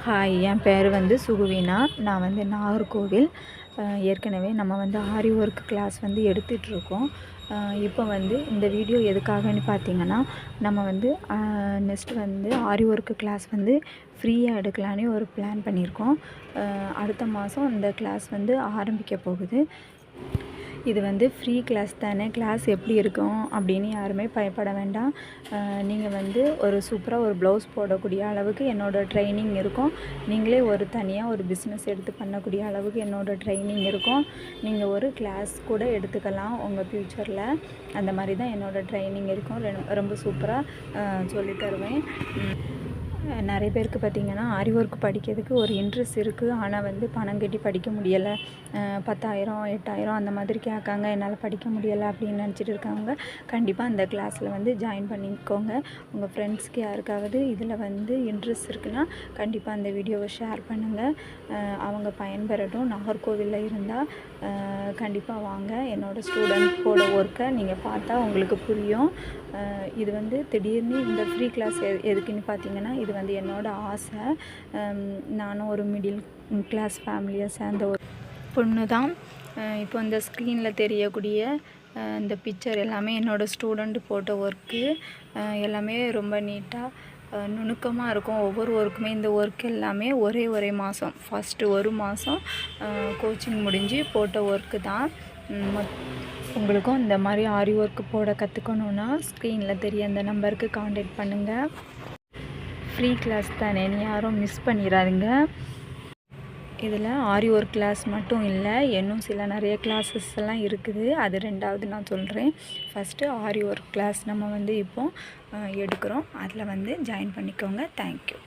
Hi, என் பேர் வந்து சுகுவினா. நான் வந்து நாகர்கோவில். ஏற்கனவே நம்ம வந்து ஆரி ஒர்க் கிளாஸ் வந்து எடுத்துகிட்ருக்கோம். இப்போ வந்து இந்த வீடியோ எதுக்காகன்னு பார்த்தீங்கன்னா, நம்ம வந்து நெக்ஸ்ட்டு வந்து ஆரி ஒர்க்கு கிளாஸ் வந்து ஃப்ரீயாக எடுக்கலான்னு ஒரு பிளான் பண்ணியிருக்கோம். அடுத்த மாதம் இந்த கிளாஸ் வந்து ஆரம்பிக்க போகுது. இது வந்து ஃப்ரீ கிளாஸ் தானே, கிளாஸ் எப்படி இருக்கும் அப்படின்னு யாருமே பயப்பட வேண்டாம். நீங்கள் வந்து ஒரு சூப்பராக ஒரு ப்ளவுஸ் போடக்கூடிய அளவுக்கு என்னோடய ட்ரைனிங் இருக்கும். நீங்களே ஒரு தனியாக ஒரு பிஸ்னஸ் எடுத்து பண்ணக்கூடிய அளவுக்கு என்னோடய ட்ரைனிங் இருக்கும். நீங்கள் ஒரு கிளாஸ் கூட எடுத்துக்கலாம் உங்கள் ஃப்யூச்சரில். அந்த மாதிரி தான் என்னோடய ட்ரைனிங் இருக்கும். ரொம்ப சூப்பராக சொல்லித் தருவேன். நிறைய பேருக்கு பார்த்திங்கன்னா ஆரி ஒர்க் படிக்கிறதுக்கு ஒரு இன்ட்ரெஸ்ட் இருக்குது. ஆனால் வந்து பணம் கட்டி படிக்க முடியலை. 10,000 8,000 அந்த மாதிரி கேட்காங்க. என்னால் படிக்க முடியலை அப்படின்னு நினச்சிட்டு இருக்காங்க. கண்டிப்பாக அந்த கிளாஸில் வந்து ஜாயின் பண்ணிக்கோங்க. உங்கள் ஃப்ரெண்ட்ஸ்க்கு யாருக்காவது இதில் வந்து இன்ட்ரெஸ்ட் இருக்குன்னா கண்டிப்பாக அந்த வீடியோவை ஷேர் பண்ணுங்கள். அவங்க பயன்பெறட்டும். நாகர்கோவிலில் இருந்தால் கண்டிப்பாக வாங்க. என்னோடய ஸ்டூடெண்ட்ஸோட ஒர்க்கை நீங்கள் பார்த்தா உங்களுக்கு புரியும். இது வந்து திடீர்னு இந்த ஃப்ரீ கிளாஸ் எதுக்குன்னு பார்த்தீங்கன்னா, இது வந்து என்னோடய ஆசை. நானும் ஒரு மிடில் கிளாஸ் ஃபேமிலியை சேர்ந்த ஒரு பொண்ணு தான். இப்போ இந்த ஸ்க்ரீனில் தெரியக்கூடிய இந்த பிக்சர் எல்லாமே என்னோடய ஸ்டூடெண்ட் போட்ட ஒர்க்கு. எல்லாமே ரொம்ப நீட்டாக நுணுக்கமாக இருக்கும். ஒவ்வொரு ஒர்க்குமே இந்த ஒர்க் எல்லாமே ஒரே மாதம் ஃபஸ்ட்டு ஒரு மாதம் கோச்சிங் முடிஞ்சு போட்ட ஒர்க்கு தான். உங்களுக்கும் இந்த மாதிரி ஆரி ஒர்க் போட கற்றுக்கணுன்னா ஸ்க்ரீனில் தெரிய அந்த நம்பருக்கு காண்டாக்ட் பண்ணுங்கள். ஃப்ரீ கிளாஸ் தானே, யாரும் மிஸ் பண்ணிடாதீங்க. இதில் ஆரி ஒர்க் கிளாஸ் மட்டும் இல்லை, இன்னும் நிறைய கிளாஸஸ் எல்லாம் இருக்குது. அது ரெண்டாவது நான் சொல்கிறேன். ஃபஸ்ட்டு ஆரி ஒர்க் கிளாஸ் நம்ம வந்து இப்போது எடுக்கிறோம். அதில் வந்து ஜாயின் பண்ணிக்கோங்க. தேங்க்யூ.